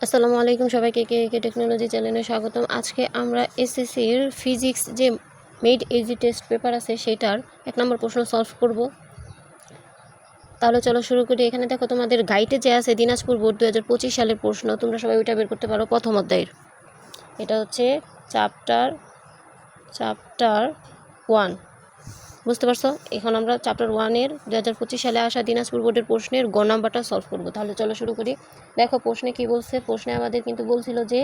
আসসালামু আলাইকুম সবাইকে কে টেকনোলজি চ্যানেলে স্বাগতম। আজকে আমরা এসএসসির ফিজিক্স যে মেড ইজি টেস্ট পেপার আছে সেটার 1 নম্বর প্রশ্ন সলভ করব। তাহলে চলো শুরু করি। এখানে দেখো তোমাদের গাইডে যে আছে দিনাজপুর বোর্ড 2025 সালের প্রশ্ন, তোমরা সবাই ওইটা বের করতে পারো। প্রথম অধ্যায়ের এটা হচ্ছে চ্যাপ্টার 1, বুঝতে পারছো? এখন আমরা চ্যাপ্টার 1-এর 2025 সালে আসা দিনাজপুর বোর্ডের প্রশ্নের গ নাম্বারটা সলভ করব। তাহলে চলো শুরু করি। দেখো প্রশ্নে কি বলছে। প্রশ্নে আমাদের কিন্তু বলছিল যে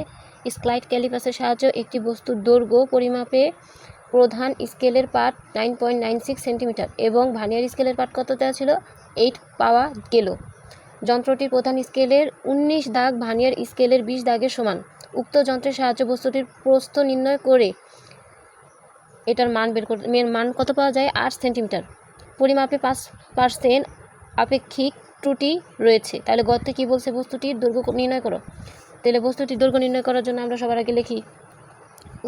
স্লাইড ক্যালিপাসের সাহায্যে একটি বস্তুর দৈর্ঘ্য পরিমাপে প্রধান স্কেলের পাঠ 9.96 সেন্টিমিটার এবং ভার্নিয়ার স্কেলের পাঠ কত দেওয়া ছিল 8 পাওয়া গেল। যন্ত্রটির প্রধান স্কেলের 19 দাগ ভার্নিয়ার স্কেলের 20 দাগের সমান। উক্ত যন্ত্রের সাহায্যে বস্তুটির প্রস্থ নির্ণয় করে এটার মান বের করতে, মান কত পাওয়া যায় 8 সেন্টিমিটার। পরিমাপে 5% আপেক্ষিক ত্রুটি রয়েছে। তাহলে গতে কি বলছে, বস্তুটির দৈর্ঘ্য নির্ণয় করো। তাহলে বস্তুটির দৈর্ঘ্য নির্ণয় করার জন্য আমরা সবার আগে লিখি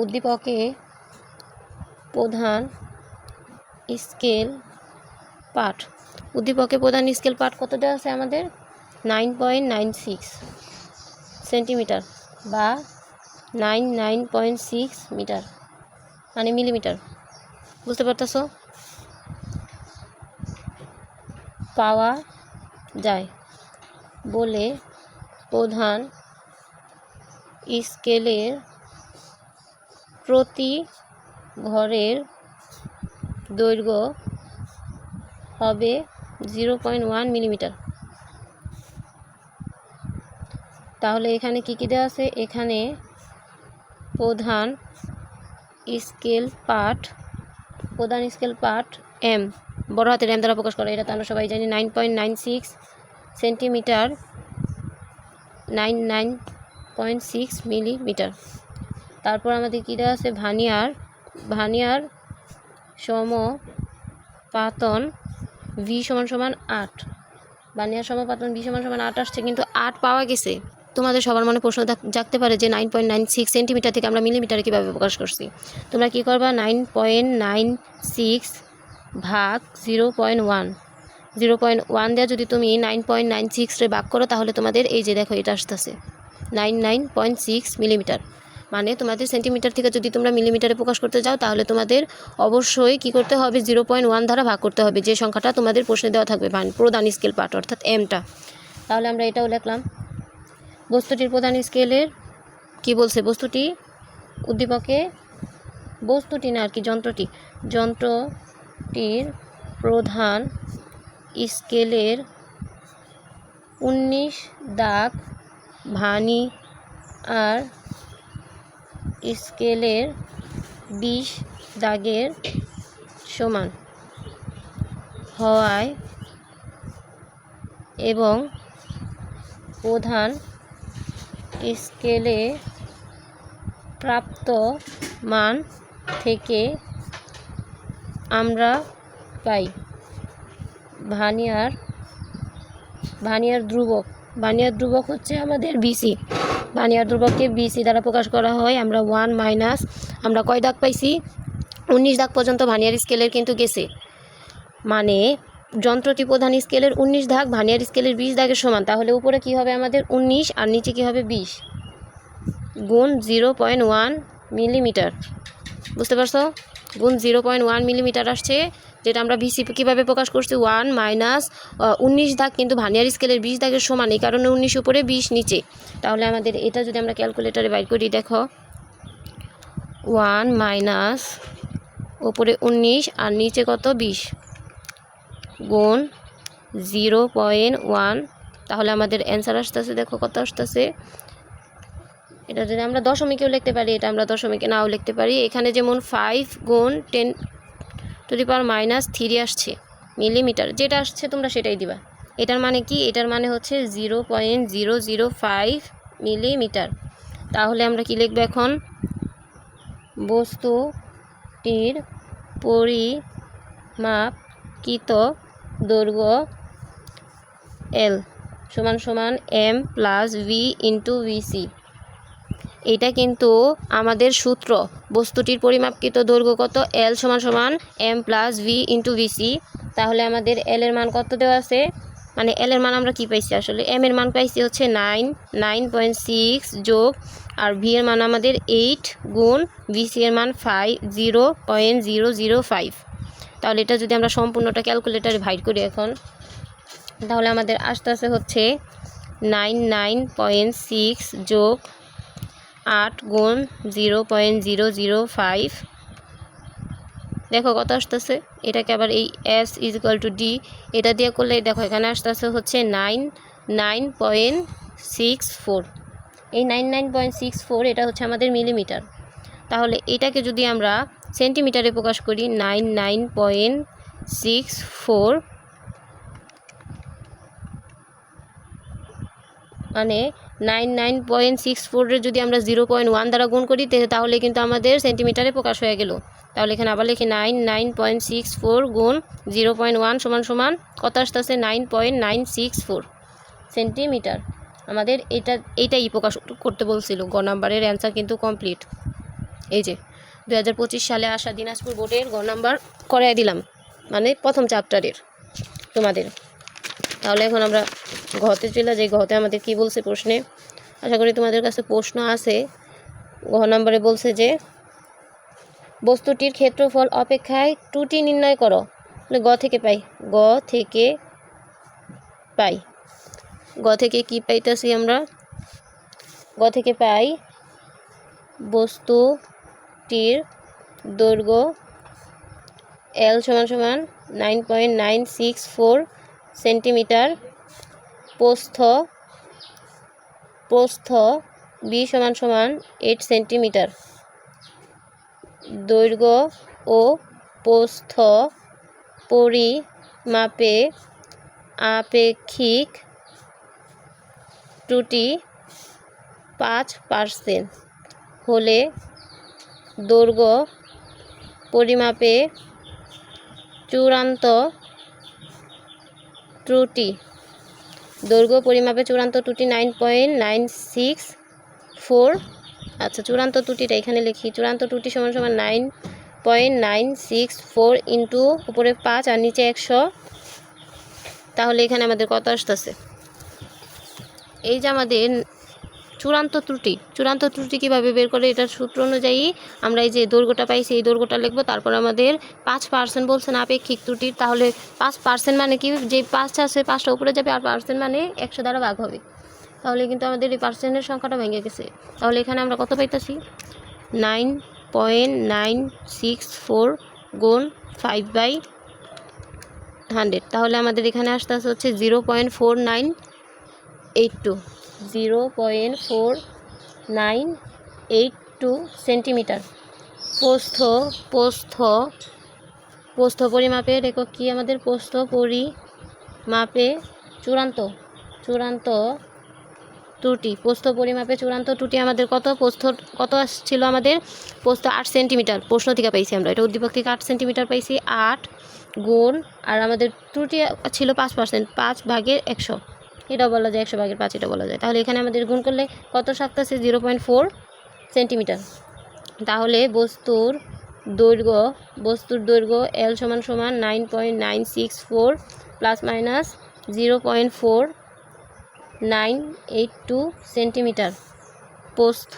উদ্দীপকে প্রধান স্কেল পাঠ। উদ্দীপকে প্রধান স্কেল পাঠ কত দেওয়া আছে আমাদের 9.96 সেন্টিমিটার বা 99.6 মিটার, মানে মিলিমিটার, বুঝতে পারতেছো? পাওয়া যায় বলে প্রধান স্কেলের প্রতি ঘরের দৈর্ঘ্য হবে 0.1 মিলিমিটার। তাহলে এখানে কি দেওয়া আছে, এখানে প্রধান স্কেল পাঠ এম, বড় হাতের এম দ্বারা প্রকাশ করা। এটা তো আমরা সবাই জানি 9.96 সেন্টিমিটার, 99.6 মিলিমিটার। তারপর আমাদের কী দেওয়া আছে, ভার্নিয়ার সমপাতন ভি সমান 8। ভার্নিয়ার সমপাতন ভি সমান 8 আসছে, কিন্তু 8 পাওয়া গেছে। তোমাদের সবার মনে প্রশ্ন জাগতে পারে যে 9.96 সেন্টিমিটার থেকে আমরা মিলিমিটারে কীভাবে প্রকাশ করছি। তোমরা কী করবা, 9.96 ভাগ 0.1 দেওয়া যদি তুমি 9.96 রে ভাগ করো, তাহলে তোমাদের এই যে দেখো এটা আসতেছে 99.6 মিলিমিটার। মানে তোমাদের সেন্টিমিটার থেকে যদি তোমরা মিলিমিটারে প্রকাশ করতে যাও, তাহলে তোমাদের অবশ্যই কি করতে হবে, 0.1 দ্বারা ভাগ করতে হবে, যে সংখ্যাটা তোমাদের প্রশ্নে দেওয়া থাকবে প্রধান স্কেল পাঠ অর্থাৎ এমটা। তাহলে আমরা এটাও লিখলাম। বস্তুটির প্রধান স্কেলের কি বলছে, উদ্দীপকে বস্তুটি না আর কি, যন্ত্রটির প্রধান স্কেলের 19 দাগ ভার্নিয়ার স্কেলের 20 দাগের সমান হওয়ায় এবং প্রধান স্কেলে প্রাপ্ত মান থেকে আমরা পাই ভার্নিয়ার ধ্রুবক হচ্ছে আমাদের বিসি। ভার্নিয়ার ধ্রুবককে বিসি দ্বারা প্রকাশ করা হয়। আমরা 1 মাইনাস, আমরা কয় দাগ পাইছি, 19 দাগ পর্যন্ত ভার্নিয়ার স্কেলের কিন্তু গেছে। মানে যন্ত্রটি প্রধান স্কেলের 19 দাগ ভার্নিয়ার স্কেলের 20 দাগের সমান। তাহলে উপরে কি হবে আমাদের 19 আর নিচে কি হবে 20 গুণ 0.1 মিলিমিটার, বুঝতে পারছো? গুণ 0.1 মিলিমিটার আসছে, যেটা আমরা বিসি কীভাবে প্রকাশ করছি, 1 মাইনাস 19 দাগ কিন্তু ভার্নিয়ার স্কেলের 20 দাগের সমান, এই কারণে 19 উপরে 20 নিচে। তাহলে আমাদের এটা যদি আমরা ক্যালকুলেটারে বাইর করি, দেখো 1 মাইনাস উপরে 19 আর নিচে কত 20 গুণ 0.1, তাহলে আমাদের অ্যান্সার আসতেছে, দেখো কত আসতেছে। এটা যদি আমরা দশমিকেও লিখতে পারি, এটা আমরা দশমিকে নাও লিখতে পারি। এখানে যেমন 5 গুণ 10⁻³ আসছে মিলিমিটার, যেটা আসছে তোমরা সেটাই দিবা। এটার মানে কি, এটার মানে হচ্ছে 0.005 মিলিমিটার। তাহলে আমরা কি লিখব এখন, বস্তুটির পরিমাপকৃত দৈর্ঘ্য L সমান M plus V into VC। এটা কিন্তু আমাদের সূত্র, বস্তুটির পরিমাপকৃত দৈর্ঘ্য কত, L সমান M plus V into VC। তাহলে আমাদের L এর মান কত দেওয়া আছে মানে এল এর মান আমরা কি পাইছি, আসলে এম এর মান পাইছি হচ্ছে 9.6 যোগ, আর ভি এর মান আমাদের 8 গুণ ভিসি এর মান 0.005। তাহলে এটা যদি আমরা সম্পূর্ণটা ক্যালকুলেটারে ভাইড করি এখন, তাহলে আমাদের আস্তে আস্তে হচ্ছে 9.6 যোগ 8 গুণ 0.005। দেখো কত আসতেছে, এটাকে আবার এই S is equal to D এটা দিয়ে করলে দেখো এখানে আসতেছে হচ্ছে 99.64। এই 99.64 এটা হচ্ছে আমাদের মিলিমিটার। তাহলে এটাকে যদি আমরা সেন্টিমিটারে প্রকাশ করি, 99.64 মানে 99.64 যদি আমরা 0.1 দ্বারা গুণ করি তাহলে কিন্তু আমাদের সেন্টিমিটারে প্রকাশ হয়ে গেল। তাহলে এখানে আবার লিখি 99.64 গুণ 0.1 সমান সমান কত আসতেছে 9.964 সেন্টিমিটার। আমাদের এইটাই প্রকাশ করতে বলছিল। গ নাম্বারের অ্যান্সার কিন্তু কমপ্লিট। এই যে 2025 সালে আসা দিনাজপুর বোর্ডের গ নাম্বার করাই দিলাম, মানে প্রথম চ্যাপ্টারের তোমাদের। তাহলে এখন আমরা ঘতে চলে যাই। ঘতে আমাদের কি বলছে প্রশ্নে, আশা করি তোমাদের কাছে প্রশ্ন আছে। ঘ নম্বরে বলছে যে বস্তুটির ক্ষেত্রফল অপেক্ষায় ত্রুটি নির্ণয় করো। গ থেকে পাই, গ থেকে কি পাইতেছি আমরা, গ থেকে পাই বস্তুটির দৈর্ঘ্য এল সমান সমান 9.964 সেন্টিমিটার, প্রস্থ বি সমান সমান 8 সেন্টিমিটার, দৈর্ঘ্য ও প্রস্থ পরিমাপে আপেক্ষিক ত্রুটি 5% হলে দৈর্ঘ্য পরিমাপে চূড়ান্ত ত্রুটি 9.964। আচ্ছা, চূড়ান্ত ত্রুটিটা এখানে লিখি। চূড়ান্ত ত্রুটি সমান সমান 9.964 ইন্টু উপরে 5 আর নিচে 100। তাহলে এখানে আমাদের কত আসতেছে, এই যে আমাদের চূড়ান্ত ত্রুটি কীভাবে বের করে, এটার সূত্র অনুযায়ী আমরা এই যে দৈর্ঘ্যটা পাইছি এই দৈর্ঘ্যটা লিখবো। তারপর আমাদের 5% বলছেন আপেক্ষিক ত্রুটির, তাহলে 5% মানে কি, যে 5 আছে 5টা উপরে যাবে, আর পার্সেন্ট মানে 100 দ্বারা ভাগ হবে। তাহলে কিন্তু আমাদের এই পার্সেন্টের সংখ্যাটা ভেঙে গেছে। তাহলে এখানে আমরা কত পাইতেছি, 9.964 গুণ 5/100। তাহলে আমাদের এখানে আসতে হচ্ছে 0.4982 সেন্টিমিটার। প্রস্থ পরিমাপের একক কি আমাদের, প্রস্থ পরিমাপে চূড়ান্ত ত্রুটি, প্রস্থ পরিমাপে চূড়ান্ত ত্রুটি আমাদের কত আসছিল, আমাদের প্রস্থ 8 সেন্টিমিটার প্রশ্ন থেকে পাইছি আমরা, এটা উদ্দীপক থেকে 8 সেন্টিমিটার পাইছি। 8 গুণ, আর আমাদের ত্রুটি ছিল 5%, 5/100 এটা বলা যায়, 100/5 এটা বলা যায়। তাহলে এখানে আমাদের গুণ করলে কত থাকতেছে 0.4 সেন্টিমিটার। তাহলে বস্তুর দৈর্ঘ্য এল সমান সমান 9.964 প্লাস মাইনাস 0.4982 সেন্টিমিটার। প্রস্থ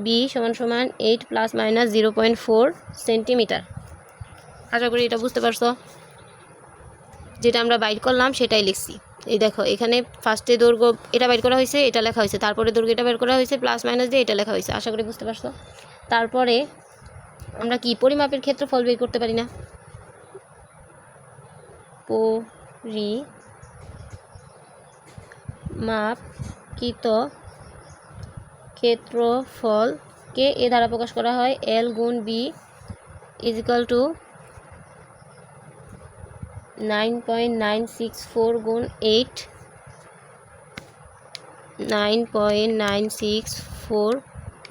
বি সমান সমান 8 প্লাস মাইনাস 0.4 সেন্টিমিটার। আশা করি এটা বুঝতে পারছো। যেটা আমরা বাইর করলাম সেটাই লিখছি। এই দেখো এখানে ফার্স্টে দৈর্ঘ্য এটা বাইর করা হয়েছে, এটা লেখা হয়েছে, তারপরে দৈর্ঘ্য এটা বের করা হয়েছে, প্লাস মাইনাস দিয়ে এটা লেখা হয়েছে। আশা করি বুঝতে পারছো। তারপরে আমরা কি পরিমাপের ক্ষেত্রফল বের করতে পারি না, পরিমাপকৃত ক্ষেত্রফলকে এ দ্বারা প্রকাশ করা হয়, এল গুণ বি ইজ ইকুয়াল টু 9.964 গুণ 8, 9.964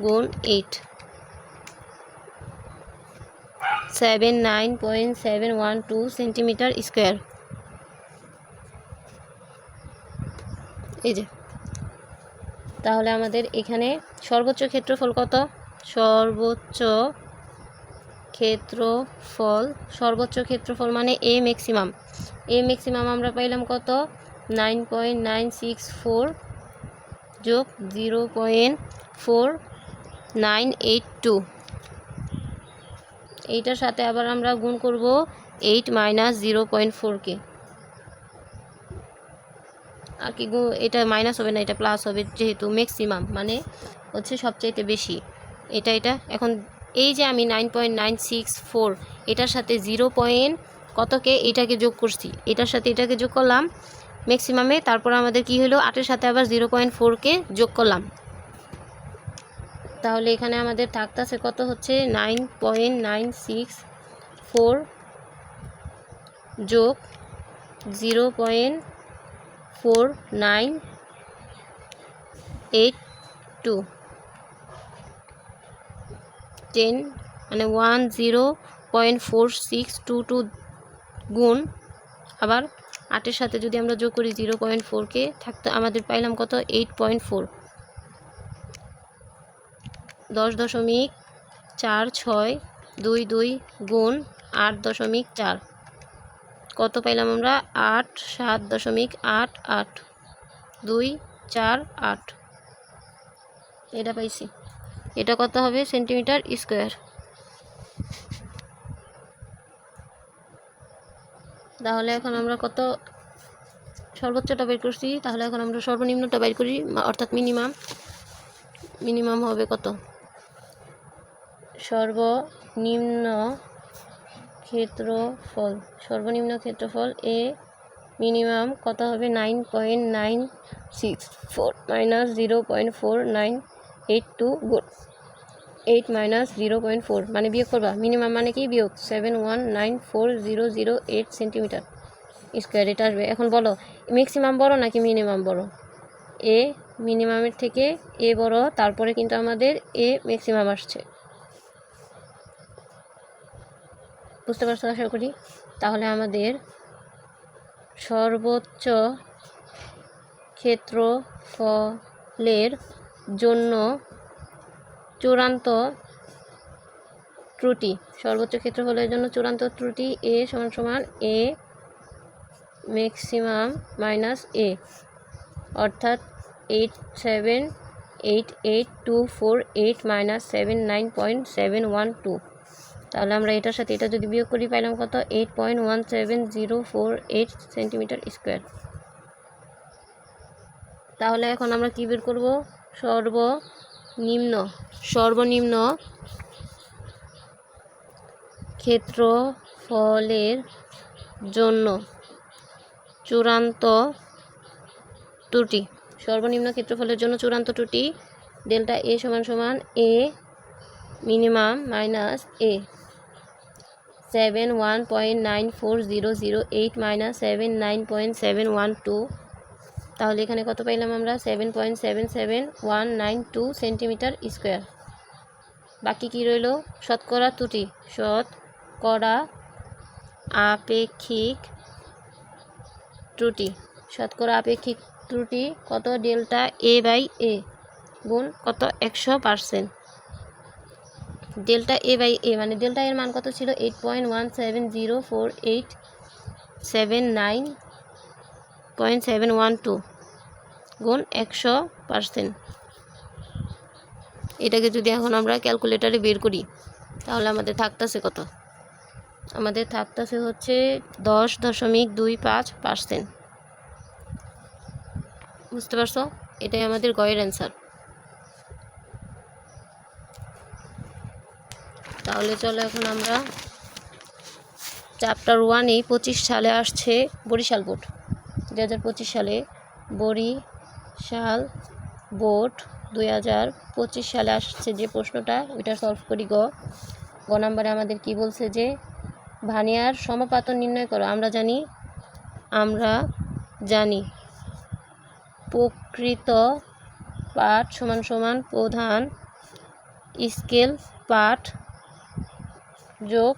গুণ 8, 79.712 সেন্টিমিটার স্কোয়ার। এই যে তাহলে আমাদের এখানে সর্বোচ্চ ক্ষেত্রফল কত, সর্বোচ্চ ক্ষেত্রফল মানে এ ম্যাক্সিমাম, এ ম্যাক্সিমাম আমরা পাইলাম কত 9.964 যোগ 0.4982, এইটার সাথে আবার আমরা গুণ করব 8 মাইনাস 0.4কে, আর কি এটা মাইনাস হবে না, এটা প্লাস হবে, যেহেতু ম্যাক্সিমাম মানে হচ্ছে সবচাইতে বেশি। এটা এখন এই যে আমি 9.964 এটার সাথে 0 পয়েন্ট কতকে এটাকে যোগ করছি, এটার সাথে এটাকে যোগ করলাম ম্যাক্সিমামে, তারপর আমাদের কি হলো 8-এর সাথে আবার 0.4কে যোগ করলাম, তাহলে এখানে আমাদের থাকতেছে কত হচ্ছে 9.964 যোগ 0.4982, 10 মানে 10.4622 গুণ আবার 8-এর সাথে যদি আমরা যোগ করি 0.4কে থাকতে আমাদের পাইলাম কত 8.4, 10.4622 গুণ 8.4 কত পাইলাম আমরা 87.882488, এটা পাইছি। এটা কত হবে সেন্টিমিটার স্কোয়ার। তাহলে এখন আমরা কত সর্বোচ্চটা বের করছি, তাহলে এখন আমরা সর্বনিম্নটা বের করি, অর্থাৎ মিনিমাম হবে কত, সর্বনিম্ন ক্ষেত্রফল এ মিনিমাম কত হবে 9.964 মাইনাস 0.4982 গুণ 8 মাইনাস 0.4 মানে বিয়োগ করবা, মিনিমাম মানে কি বিয়োগ 7194,008 সেন্টিমিটার স্কোয়ার এটা আসবে। এখন বলো ম্যাক্সিমাম বড় নাকি মিনিমাম বড়? এ মিনিমামের থেকে এ বড়, তারপরে কিন্তু আমাদের এ ম্যাক্সিমাম আসছে, বুঝতে পারছো আশা করি। তাহলে আমাদের সর্বোচ্চ ক্ষেত্রফলের জন্য চূড়ান্ত ত্রুটি, এ সমান এ ম্যাক্সিমাম মাইনাস এ, অর্থাৎ 878824 মাইনাস 79.712। তাহলে আমরা এটার সাথে এটা যদি বিয়োগ করি পাইলাম কত 8.17048 সেন্টিমিটার স্কোয়ার। তাহলে এখন আমরা কি বের করব, সর্বনিম্ন ক্ষেত্রফলের জন্য চূড়ান্ত ত্রুটি, ডেল্টা এ সমান এ মিনিমাম মাইনাস এ 71.94008 মাইনাস 79.712। তাহলে এখানে কত পাইলাম আমরা 7.77192 সেন্টিমিটার স্কোয়ার। বাকি কি রইল, শতকরা আপেক্ষিক ত্রুটি কত, ডেল্টা এ বাই এ গুণ কত 100%। ডেল্টা এ বাই এ মানে ডেল্টা এর মান কত ছিল 8.1704879.712 গুণ 100%। এটাকে যদি এখন আমরা ক্যালকুলেটারে বের করি তাহলে আমাদের থাকতেছে কত, আমাদের থাকতেছে হচ্ছে 10.25%। বুঝতে পারছো, এটাই আমাদের গয়ের অ্যান্সার। তাহলে চলো এখন আমরা চ্যাপ্টার 1-এ 25 সালে আসছে বরিশাল বোর্ড, 2025 সালে বরিশাল বোর্ড 2025 সালে আসছে যে প্রশ্নটা, ওইটা সলভ করি। গ নম্বরে আমাদের কি বলছে যে ভানিয়ার সমাপাতন নির্ণয় করো। আমরা জানি প্রকৃত পাঠ সমান প্রধান স্কেল পাঠ যোগ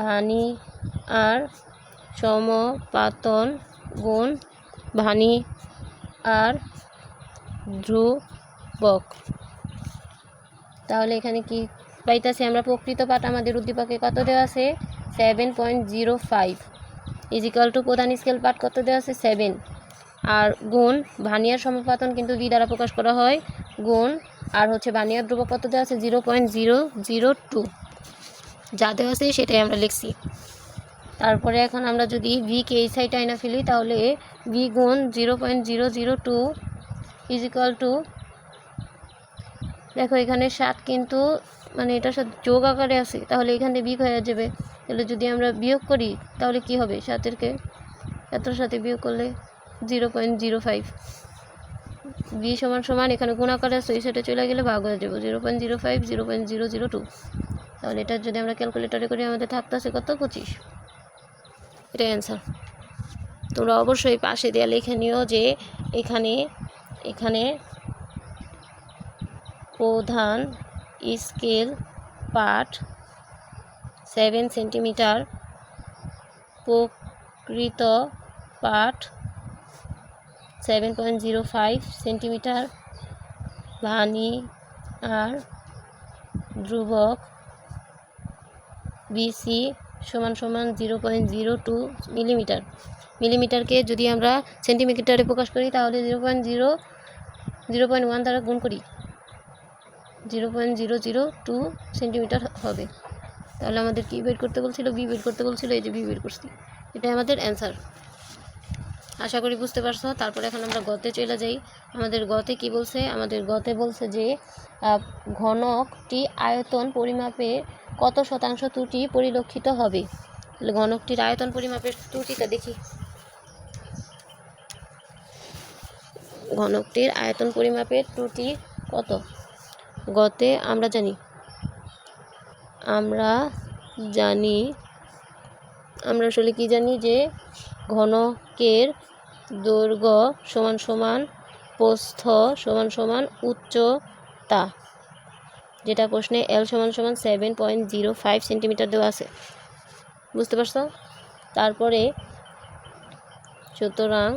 ভানিয়ার সমাপাতন গুণ ভানিয়ার ধ্রুবক। তাহলে এখানে কি পাইতাছি আমরা, প্রকৃত পাঠ আমাদের উদ্দীপকে কত দেওয়া আছে 7.05, ইজিক্যাল টু প্রধান স্কেল পার্ট কত দেওয়া আছে 7 আর গুণ ভার্নিয়ার সমাপতন কিন্তু ভি দ্বারা প্রকাশ করা হয় গুণ আর হচ্ছে ভার্নিয়ার ধ্রুবক কত দেওয়া আছে 0.002 যা দেওয়া আছে সেটাই আমরা লিখছি। তারপরে এখন আমরা যদি ভিকে এই সাইডে আইনা ফেলি তাহলে ভি গুণ 0.002 ইজিক্যাল টু দেখো এখানে 7 কিন্তু মানে এটার সাথে যোগ আকারে আছে তাহলে এখানে বিয়োগ হয়ে যাবে। তাহলে যদি আমরা বিয়োগ করি তাহলে কি হবে 7-এর সাথে বিয়োগ করলে 0.05 বি সমান সমান এখানে গুণ আকারে আছে এই সাইডে চলে গেলে ভাগ হয়ে যাবে 0.05 0.002। তাহলে এটা যদি আমরা ক্যালকুলেটরে করি আমাদের থাকতেছে কত 25। এটা অ্যান্সার। তোমরা অবশ্যই পাশে দেওয়া লিখে নিও যে এখানে প্রধান স্কেল পার্ট 7 সেন্টিমিটার, প্রকৃত পার্ট 7.05 সেন্টিমিটার, ভার্নিয়ার ধ্রুবক বিসি সমান 0.02 মিলিমিটার। মিলিমিটারকে যদি আমরা সেন্টিমিটারে প্রকাশ করি তাহলে 0.1 দ্বারা গুণ করি 0.002 সেন্টিমিটার হবে। তাহলে আমাদের কি বের করতে বলছিল বি বের করতে বলছিল, এই যে বি বের করছি, এটাই আমাদের অ্যান্সার। আশা করি বুঝতে পারছো। তারপরে এখন আমরা গতে চলে যাই। আমাদের গতে কি বলছে, আমাদের গতে বলছে যে ঘনকটি আয়তন পরিমাপে কত শতাংশ ত্রুটি পরিলক্ষিত হবে। তাহলে ঘনকটির আয়তন পরিমাপের ত্রুটিটা দেখি। ঘনকটির আয়তন পরিমাপের ত্রুটি কত গতে আমরা আসলে কি জানি যে ঘনকের দৈর্ঘ্য সমান সমান প্রস্থ সমান সমান উচ্চতা, যেটা প্রশ্নে এল সমান সমান 7.05 সেন্টিমিটার দেওয়া আছে। বুঝতে পারছো? তারপরে সুতরাং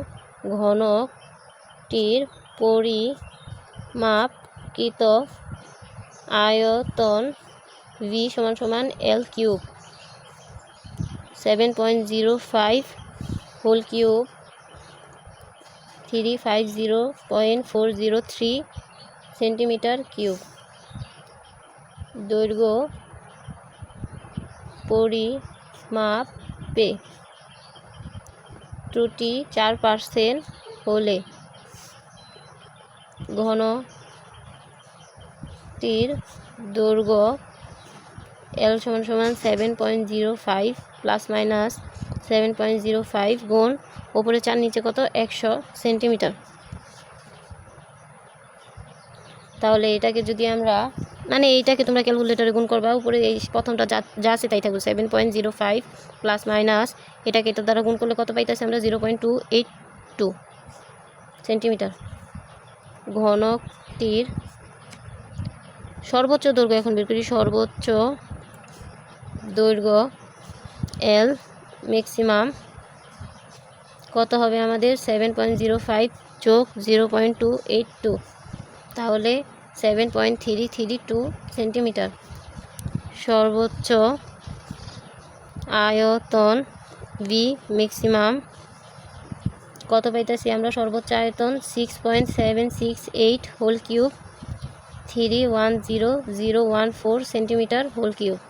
ঘনকটির পরিমাপকৃত আয়তন ভি সমান সমান L cube 7.05 whole cube 350.403 centimetre cube. দৈর্ঘ্য পরিমাপে ত্রুটি 4% হলে ঘনকটির দৈর্ঘ্য এল সমান সমান 7.05 প্লাস মাইনাস 7.05 গুণ ওপরে 4 নিচে কত 100 সেন্টিমিটার। তাহলে এটাকে যদি আমরা এইটাকে তোমরা ক্যালকুলেটরে গুণ করবা, উপরে এই প্রথমটা যা আছে তাই থাকবে 7.05 প্লাস মাইনাস এটাকে এটার দ্বারা গুণ করলে কত পাইতেছি আমরা 0.282 সেন্টিমিটার। ঘনকটির সর্বোচ্চ দৈর্ঘ্য এখন বের করি। সর্বোচ্চ দৈর্ঘ্য এল ম্যাক্সিমাম কত হবে আমাদের 7.05 যোগ 0.282 তাহলে 7.332 সেন্টিমিটার। সর্বোচ্চ আয়তন ভি ম্যাক্সিমাম কত পাইতেছি আমরা, সর্বোচ্চ আয়তন 6.768 whole cube 310014 centimeter whole cube.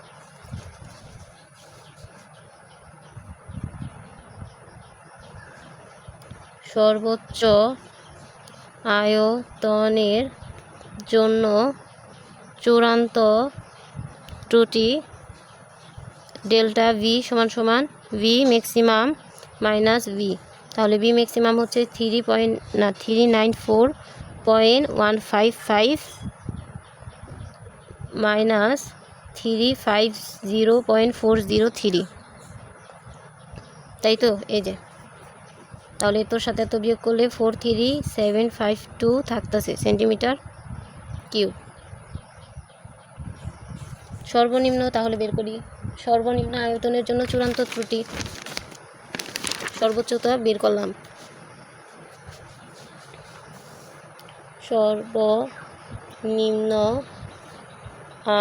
সর্বোচ্চ আয়তনের জন্য চূড়ান্ত ত্রুটি ডেল্টা ভি সমান সমান ভি ম্যাক্সিমাম মাইনাস ভি। তাহলে ভি ম্যাক্সিমাম হচ্ছে 394.155 মাইনাস 350.403, তাই তো? এই যে তাহলে তোর সাথে এত বিয়োগ করলে 43752 থাকতেছে সেন্টিমিটার কিউব। সর্বনিম্ন তাহলে বের করি। সর্বনিম্ন আয়তনের জন্য চূড়ান্ত ত্রুটি, সর্বোচ্চতা বের করলাম। সর্বনিম্ন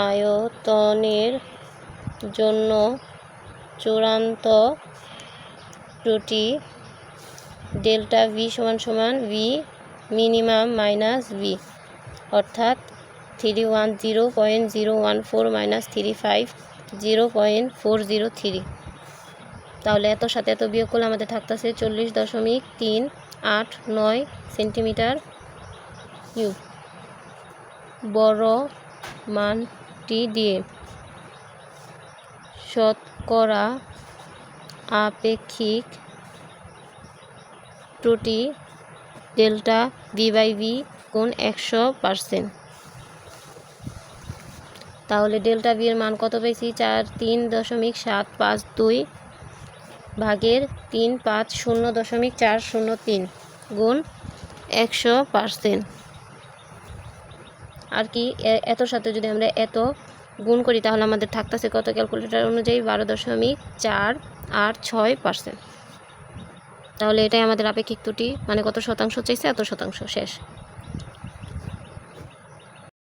আয়তনের জন্য চূড়ান্ত ত্রুটি ডেল্টা ভি সমান সমান ভি মিনিমাম মাইনাস ভি, অর্থাৎ 310.014 মাইনাস 350.403। তাহলে এত সাথে এত বিয়োগ করলে আমাদের থাকতেছে 40.389 সেন্টিমিটার কিউব। বড় মানটি দিয়ে শতকরা আপেক্ষিক ত্রুটি ডেল্টা ভি বাই ভি গুণ 100%। তাহলে ডেল্টা ভি এর মান কত পেয়েছি? 3.752 ভাগের 350.403 গুণ 100%। আর কি এত সাথে যদি আমরা এত গুণ করি তাহলে আমাদের থাকতেছে কত? ক্যালকুলেটর অনুযায়ী 12.486%। তাহলে এটাই আমাদের আপেক্ষিক ত্রুটি, মানে কত শতাংশ চাইছে? এত শতাংশ। শেষ।